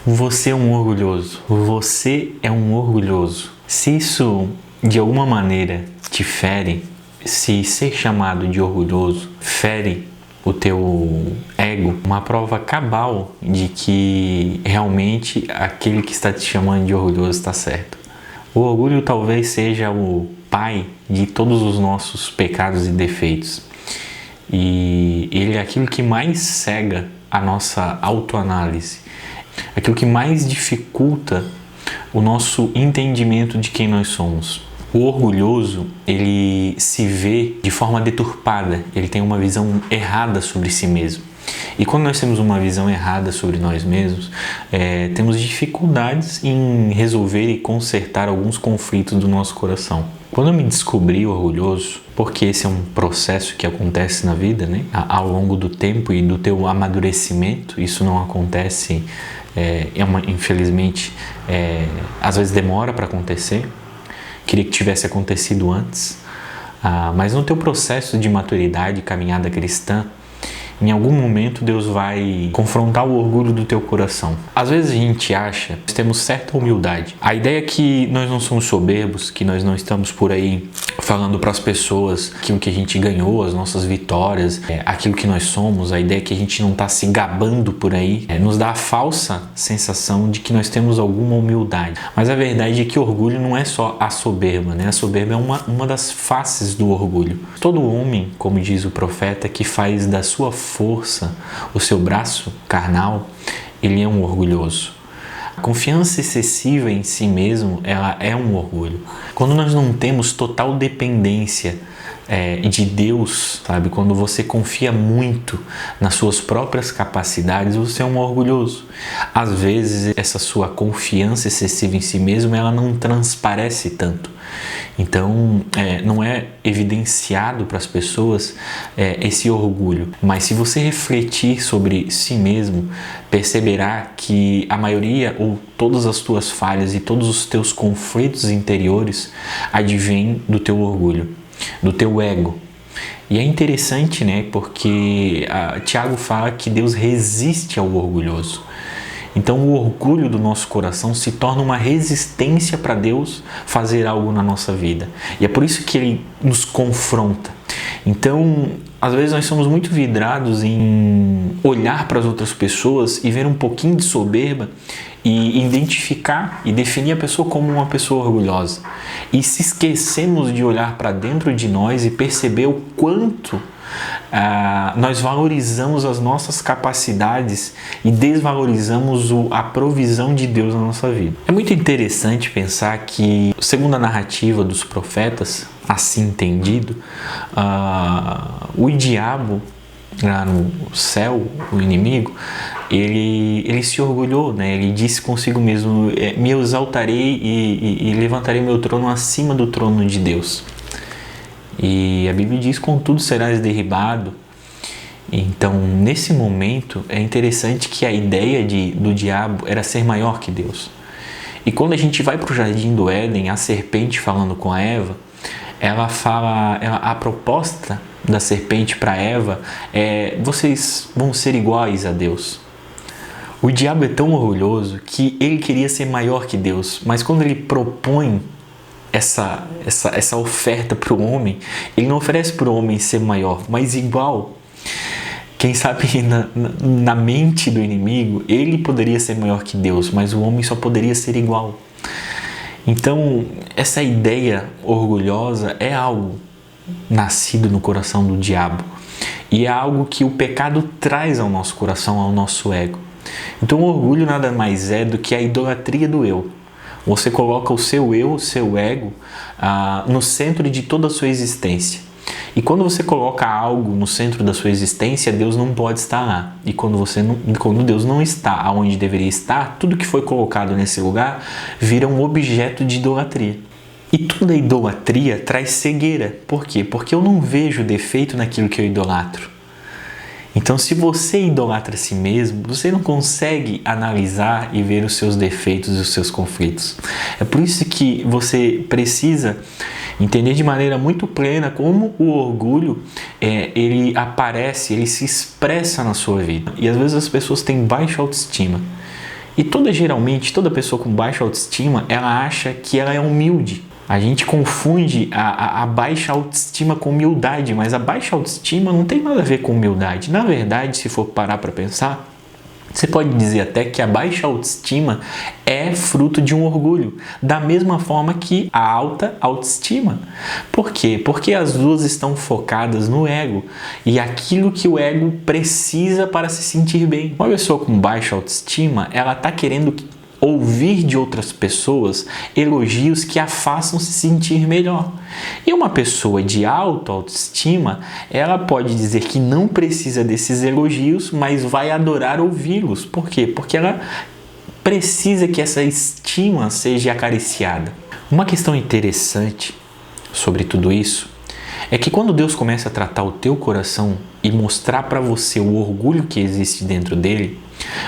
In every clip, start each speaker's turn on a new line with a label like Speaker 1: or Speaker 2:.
Speaker 1: Você é um orgulhoso. Você é um orgulhoso. Se isso de alguma maneira te fere, se ser chamado de orgulhoso fere o teu ego, uma prova cabal de que realmente aquele que está te chamando de orgulhoso está certo. O orgulho talvez seja o pai de todos os nossos pecados e defeitos. E ele é aquilo que mais cega a nossa autoanálise, aquilo que mais dificulta o nosso entendimento de quem nós somos. O orgulhoso, ele se vê de forma deturpada, ele tem uma visão errada sobre si mesmo. E quando nós temos uma visão errada sobre nós mesmos, temos dificuldades em resolver e consertar alguns conflitos do nosso coração. Quando eu me descobri orgulhoso, porque esse é um processo que acontece na vida, né? Ao longo do tempo e do teu amadurecimento, isso não acontece, infelizmente, às vezes demora para acontecer. Queria que tivesse acontecido antes, mas no teu processo de maturidade e caminhada cristã, em algum momento Deus vai confrontar o orgulho do teu coração. Às vezes a gente acha que temos certa humildade. A ideia é que nós não somos soberbos, que nós não estamos por aí falando para as pessoas aquilo que a gente ganhou, as nossas vitórias, aquilo que nós somos. A ideia é que a gente não está se gabando por aí, nos dá a falsa sensação de que nós temos alguma humildade. Mas a verdade é que orgulho não é só a soberba, né? A soberba é uma das faces do orgulho. Todo homem, como diz o profeta, que faz da sua força o seu braço carnal, ele é um orgulhoso. A confiança excessiva em si mesmo, ela é um orgulho. Quando nós não temos total dependência de Deus, sabe? Quando você confia muito nas suas próprias capacidades, você é um orgulhoso. Às vezes, essa sua confiança excessiva em si mesmo, ela não transparece tanto. Então, não é evidenciado para as pessoas esse orgulho. Mas se você refletir sobre si mesmo, perceberá que a maioria ou todas as tuas falhas e todos os teus conflitos interiores advêm do teu orgulho, do teu ego. E é interessante, né? Porque Tiago fala que Deus resiste ao orgulhoso. Então o orgulho do nosso coração se torna uma resistência para Deus fazer algo na nossa vida. E é por isso que Ele nos confronta. Então, às vezes nós somos muito vidrados em olhar para as outras pessoas e ver um pouquinho de soberba e identificar e definir a pessoa como uma pessoa orgulhosa. E se esquecemos de olhar para dentro de nós e perceber o quanto nós valorizamos as nossas capacidades e desvalorizamos a provisão de Deus na nossa vida. É muito interessante pensar que, segundo a narrativa dos profetas, assim entendido, o diabo lá no céu, o inimigo, ele se orgulhou, né? Ele disse consigo mesmo: me exaltarei e levantarei meu trono acima do trono de Deus. E a Bíblia diz: contudo serás derribado. Então, nesse momento, é interessante que a ideia do diabo era ser maior que Deus. E quando a gente vai para o Jardim do Éden, a serpente falando com a Eva, a proposta da serpente para Eva vocês vão ser iguais a Deus. O diabo é tão orgulhoso que ele queria ser maior que Deus, mas quando ele propõe essa oferta para o homem, ele não oferece para o homem ser maior, mas igual. Quem sabe na mente do inimigo, ele poderia ser maior que Deus, mas o homem só poderia ser igual. Então, essa ideia orgulhosa é algo nascido no coração do diabo. E é algo que o pecado traz ao nosso coração, ao nosso ego. Então, o orgulho nada mais é do que a idolatria do eu. Você coloca o seu eu, o seu ego, no centro de toda a sua existência. E quando você coloca algo no centro da sua existência, Deus não pode estar lá. E quando Deus não está onde deveria estar, tudo que foi colocado nesse lugar vira um objeto de idolatria. E toda idolatria traz cegueira. Por quê? Porque eu não vejo defeito naquilo que eu idolatro. Então, se você idolatra a si mesmo, você não consegue analisar e ver os seus defeitos e os seus conflitos. É por isso que você precisa entender de maneira muito plena como o orgulho ele aparece, ele se expressa na sua vida. E às vezes as pessoas têm baixa autoestima. E geralmente, toda pessoa com baixa autoestima, ela acha que ela é humilde. A gente confunde a baixa autoestima com humildade, mas a baixa autoestima não tem nada a ver com humildade. Na verdade, se for parar para pensar, você pode dizer até que a baixa autoestima é fruto de um orgulho, da mesma forma que a alta autoestima. Por quê? Porque as duas estão focadas no ego e aquilo que o ego precisa para se sentir bem. Uma pessoa com baixa autoestima, ela está querendo ouvir de outras pessoas elogios que a façam se sentir melhor. E uma pessoa de alta autoestima, ela pode dizer que não precisa desses elogios, mas vai adorar ouvi-los. Por quê? Porque ela precisa que essa estima seja acariciada. Uma questão interessante sobre tudo isso é que quando Deus começa a tratar o teu coração e mostrar para você o orgulho que existe dentro dele,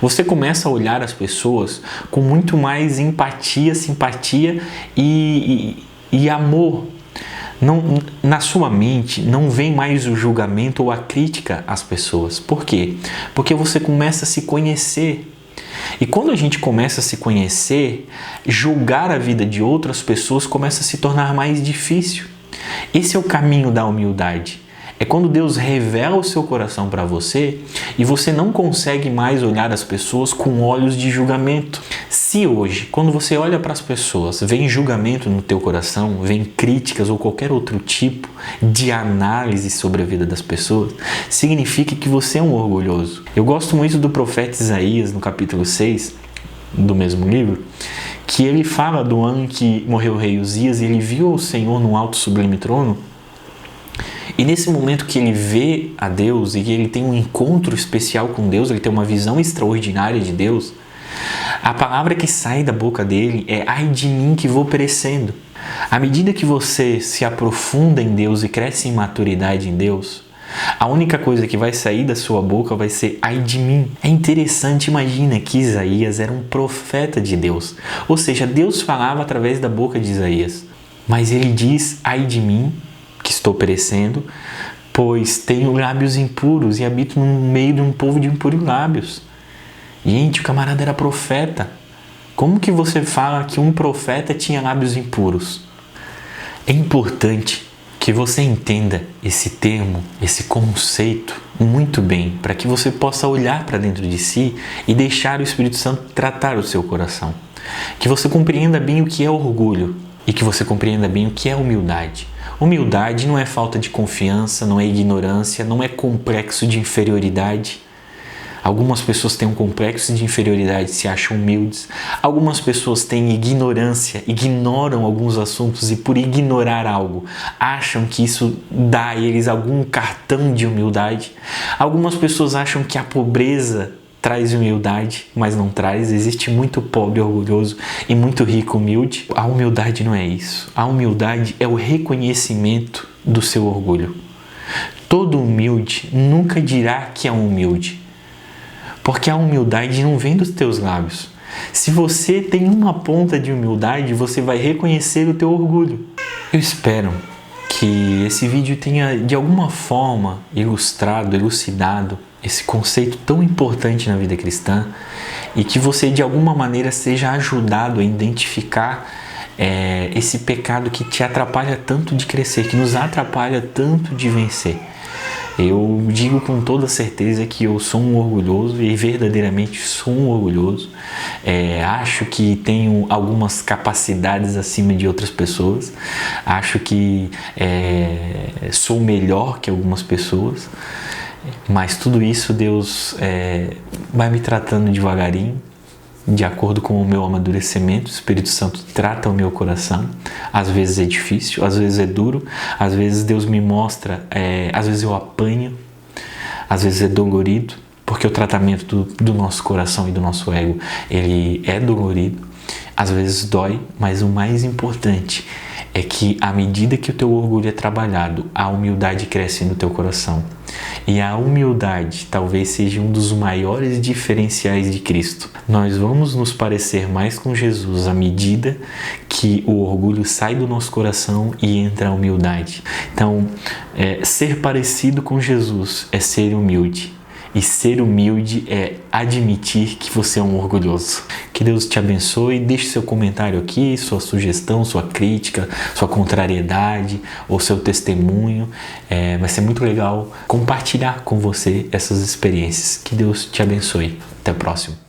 Speaker 1: você começa a olhar as pessoas com muito mais empatia, simpatia e amor. Não, na sua mente não vem mais o julgamento ou a crítica às pessoas. Por quê? Porque você começa a se conhecer. E quando a gente começa a se conhecer, julgar a vida de outras pessoas começa a se tornar mais difícil. Esse é o caminho da humildade. É quando Deus revela o seu coração para você e você não consegue mais olhar as pessoas com olhos de julgamento. Se hoje, quando você olha para as pessoas, vem julgamento no teu coração, vem críticas ou qualquer outro tipo de análise sobre a vida das pessoas, significa que você é um orgulhoso. Eu gosto muito do profeta Isaías, no capítulo 6 do mesmo livro, que ele fala do ano em que morreu o rei Uzias e ele viu o Senhor no alto sublime trono. E nesse momento que ele vê a Deus e que ele tem um encontro especial com Deus, ele tem uma visão extraordinária de Deus, a palavra que sai da boca dele é: ai de mim que vou perecendo. À medida que você se aprofunda em Deus e cresce em maturidade em Deus, a única coisa que vai sair da sua boca vai ser: ai de mim. É interessante, imagina que Isaías era um profeta de Deus. Ou seja, Deus falava através da boca de Isaías. Mas ele diz: ai de mim, que estou perecendo, pois tenho lábios impuros e habito no meio de um povo de impuros lábios. Gente, o camarada era profeta. Como que você fala que um profeta tinha lábios impuros? É importante que você entenda esse termo, esse conceito muito bem, para que você possa olhar para dentro de si e deixar o Espírito Santo tratar o seu coração. Que você compreenda bem o que é orgulho e que você compreenda bem o que é humildade. Humildade não é falta de confiança, não é ignorância, não é complexo de inferioridade. Algumas pessoas têm um complexo de inferioridade, se acham humildes. Algumas pessoas têm ignorância, ignoram alguns assuntos e por ignorar algo, acham que isso dá a eles algum cartão de humildade. Algumas pessoas acham que a pobreza traz humildade, mas não traz. Existe muito pobre orgulhoso e muito rico humilde. A humildade não é isso. A humildade é o reconhecimento do seu orgulho. Todo humilde nunca dirá que é um humilde, porque a humildade não vem dos teus lábios. Se você tem uma ponta de humildade, você vai reconhecer o teu orgulho. Eu espero que esse vídeo tenha de alguma forma ilustrado, elucidado esse conceito tão importante na vida cristã e que você de alguma maneira seja ajudado a identificar esse pecado que te atrapalha tanto de crescer, que nos atrapalha tanto de vencer. Eu digo com toda certeza que eu sou um orgulhoso e verdadeiramente sou um orgulhoso. Acho que tenho algumas capacidades acima de outras pessoas. Acho que sou melhor que algumas pessoas. Mas tudo isso Deus vai me tratando devagarinho, de acordo com o meu amadurecimento. O Espírito Santo trata o meu coração. Às vezes é difícil, às vezes é duro, às vezes Deus me mostra, às vezes eu apanho, às vezes é dolorido, porque o tratamento do nosso coração e do nosso ego, ele é dolorido, às vezes dói, mas o mais importante é que à medida que o teu orgulho é trabalhado, a humildade cresce no teu coração. E a humildade talvez seja um dos maiores diferenciais de Cristo. Nós vamos nos parecer mais com Jesus à medida que o orgulho sai do nosso coração e entra a humildade. Então, ser parecido com Jesus é ser humilde. E ser humilde é admitir que você é um orgulhoso. Que Deus te abençoe. Deixe seu comentário aqui, sua sugestão, sua crítica, sua contrariedade ou seu testemunho. Vai ser muito legal compartilhar com você essas experiências. Que Deus te abençoe. Até o próximo.